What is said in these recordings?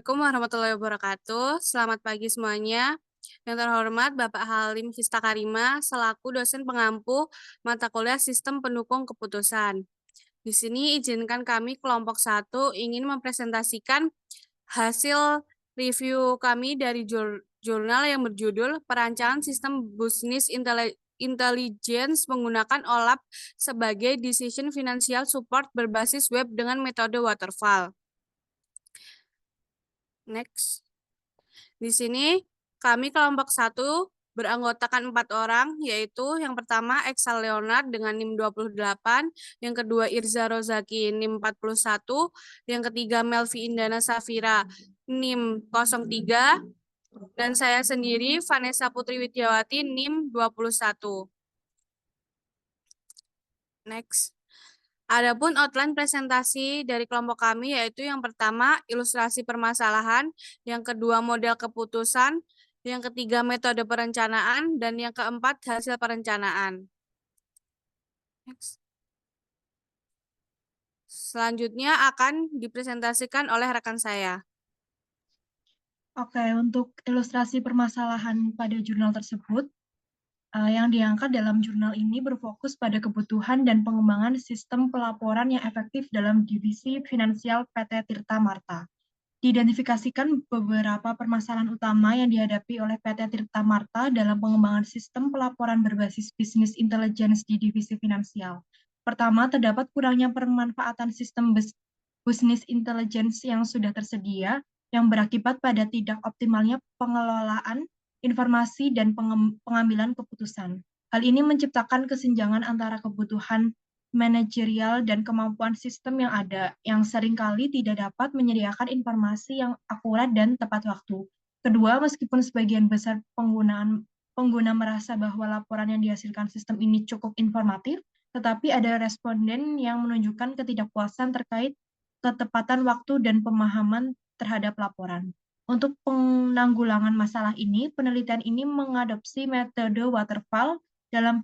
Assalamualaikum warahmatullahi wabarakatuh. Selamat pagi semuanya. Yang terhormat Bapak Halim Histakarima selaku dosen pengampu mata kuliah Sistem Pendukung Keputusan. Di sini izinkan kami kelompok 1 ingin mempresentasikan hasil review kami dari jurnal yang berjudul Perancangan Sistem Business Intelligence menggunakan OLAP sebagai Decision Financial Support berbasis web dengan metode waterfall. Next. Di sini kami kelompok 1 beranggotakan 4 orang, yaitu yang pertama Exal Leonard dengan NIM 28, yang kedua Irza Rozaki NIM 41, yang ketiga Melvi Indana Safira NIM 03, dan saya sendiri Vanessa Putri Widyawati NIM 21. Next. Adapun outline presentasi dari kelompok kami yaitu yang pertama ilustrasi permasalahan, yang kedua model keputusan, yang ketiga metode perencanaan, dan yang keempat hasil perencanaan. Next. Selanjutnya akan dipresentasikan oleh rekan saya. Oke, untuk ilustrasi permasalahan pada jurnal tersebut, yang diangkat dalam jurnal ini berfokus pada kebutuhan dan pengembangan sistem pelaporan yang efektif dalam divisi finansial PT Tirta Marta. Diidentifikasikan beberapa permasalahan utama yang dihadapi oleh PT Tirta Marta dalam pengembangan sistem pelaporan berbasis bisnis intelligence di divisi finansial. Pertama, terdapat kurangnya pemanfaatan sistem business intelligence yang sudah tersedia, yang berakibat pada tidak optimalnya pengelolaan informasi dan pengambilan keputusan. Hal ini menciptakan kesenjangan antara kebutuhan manajerial dan kemampuan sistem yang ada, yang seringkali tidak dapat menyediakan informasi yang akurat dan tepat waktu. Kedua, meskipun sebagian besar pengguna merasa bahwa laporan yang dihasilkan sistem ini cukup informatif, tetapi ada responden yang menunjukkan ketidakpuasan terkait ketepatan waktu dan pemahaman terhadap laporan. Untuk penanggulangan masalah ini, penelitian ini mengadopsi metode waterfall dalam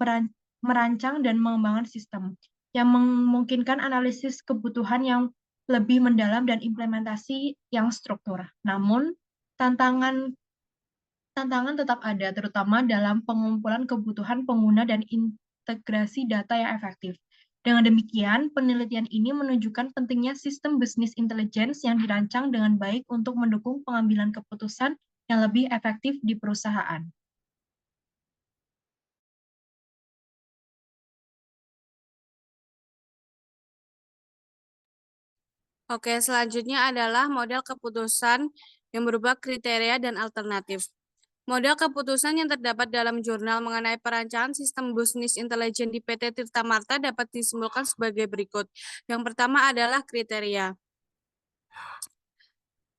merancang dan mengembangkan sistem, yang memungkinkan analisis kebutuhan yang lebih mendalam dan implementasi yang struktur. Namun, tantangan tetap ada, terutama dalam pengumpulan kebutuhan pengguna dan integrasi data yang efektif. Dengan demikian, penelitian ini menunjukkan pentingnya sistem bisnis intelligence yang dirancang dengan baik untuk mendukung pengambilan keputusan yang lebih efektif di perusahaan. Oke, selanjutnya adalah model keputusan yang berupa kriteria dan alternatif. Model keputusan yang terdapat dalam jurnal mengenai perancangan sistem bisnis intelijen di PT Tirta Marta dapat disimpulkan sebagai berikut. Yang pertama adalah kriteria.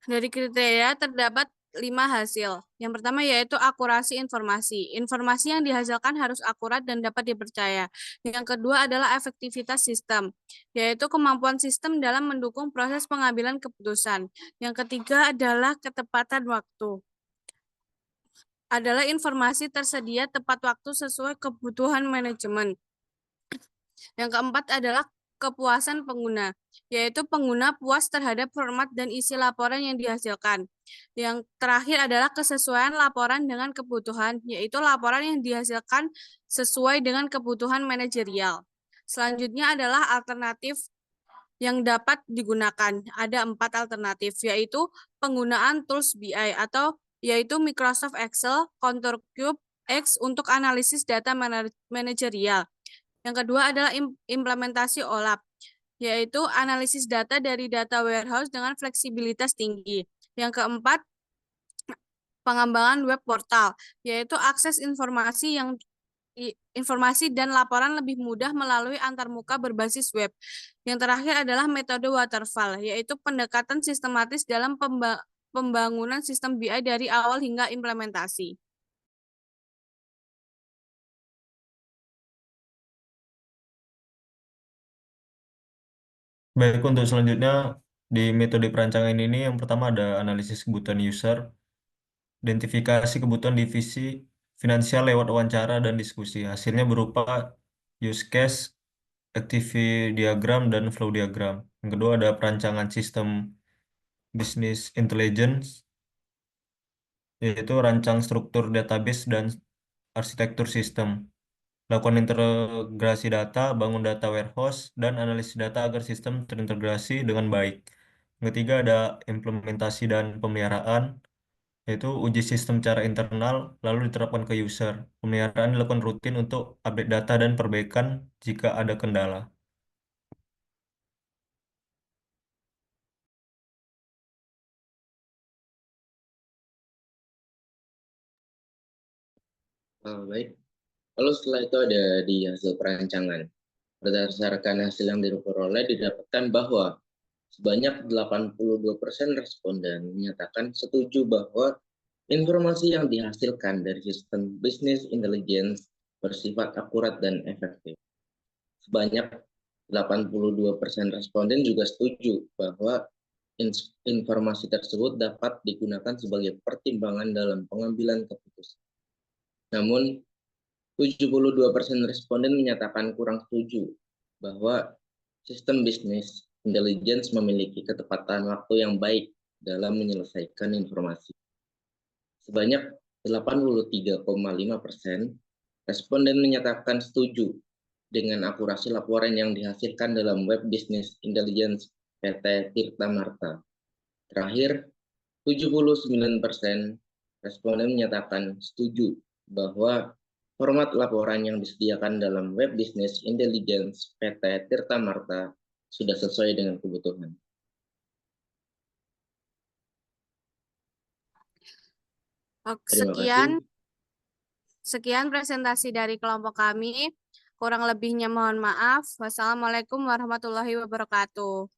Dari kriteria terdapat 5 hasil. Yang pertama yaitu akurasi informasi. Informasi yang dihasilkan harus akurat dan dapat dipercaya. Yang kedua adalah efektivitas sistem, yaitu kemampuan sistem dalam mendukung proses pengambilan keputusan. Yang ketiga adalah ketepatan waktu. Adalah informasi tersedia tepat waktu sesuai kebutuhan manajemen. Yang keempat adalah kepuasan pengguna, yaitu pengguna puas terhadap format dan isi laporan yang dihasilkan. Yang terakhir adalah kesesuaian laporan dengan kebutuhan, yaitu laporan yang dihasilkan sesuai dengan kebutuhan manajerial. Selanjutnya adalah alternatif yang dapat digunakan. Ada 4 alternatif, yaitu penggunaan tools BI atau yaitu Microsoft Excel, Contour Cube, X untuk analisis data manajerial. Yang kedua adalah implementasi OLAP, yaitu analisis data dari data warehouse dengan fleksibilitas tinggi. Yang keempat, pengembangan web portal, yaitu akses informasi dan laporan lebih mudah melalui antarmuka berbasis web. Yang terakhir adalah metode waterfall, yaitu pendekatan sistematis dalam pembangunan sistem BI dari awal hingga implementasi. Baik, untuk selanjutnya di metode perancangan ini yang pertama ada analisis kebutuhan user, identifikasi kebutuhan divisi finansial lewat wawancara dan diskusi. Hasilnya berupa use case, activity diagram, dan flow diagram. Yang kedua ada perancangan sistem Business Intelligence, yaitu rancang struktur database dan arsitektur sistem. Lakukan integrasi data, bangun data warehouse, dan analisis data agar sistem terintegrasi dengan baik. Yang ketiga ada implementasi dan pemeliharaan, yaitu uji sistem secara internal, lalu diterapkan ke user. Pemeliharaan dilakukan rutin untuk update data dan perbaikan jika ada kendala. Baik. Lalu setelah itu ada di hasil perancangan. Berdasarkan hasil yang diperoleh didapatkan bahwa sebanyak 82% responden menyatakan setuju bahwa informasi yang dihasilkan dari sistem business intelligence bersifat akurat dan efektif. Sebanyak 82% responden juga setuju bahwa informasi tersebut dapat digunakan sebagai pertimbangan dalam pengambilan keputusan. Namun, 72% responden menyatakan kurang setuju bahwa sistem bisnis intelligence memiliki ketepatan waktu yang baik dalam menyelesaikan informasi. Sebanyak 83,5% responden menyatakan setuju dengan akurasi laporan yang dihasilkan dalam web business intelligence PT Tirta Marta. Terakhir, 79% responden menyatakan setuju bahwa format laporan yang disediakan dalam web business intelligence PT Tirta Marta sudah sesuai dengan kebutuhan. Terima kasih. Sekian presentasi dari kelompok kami. Kurang lebihnya mohon maaf. Wassalamualaikum warahmatullahi wabarakatuh.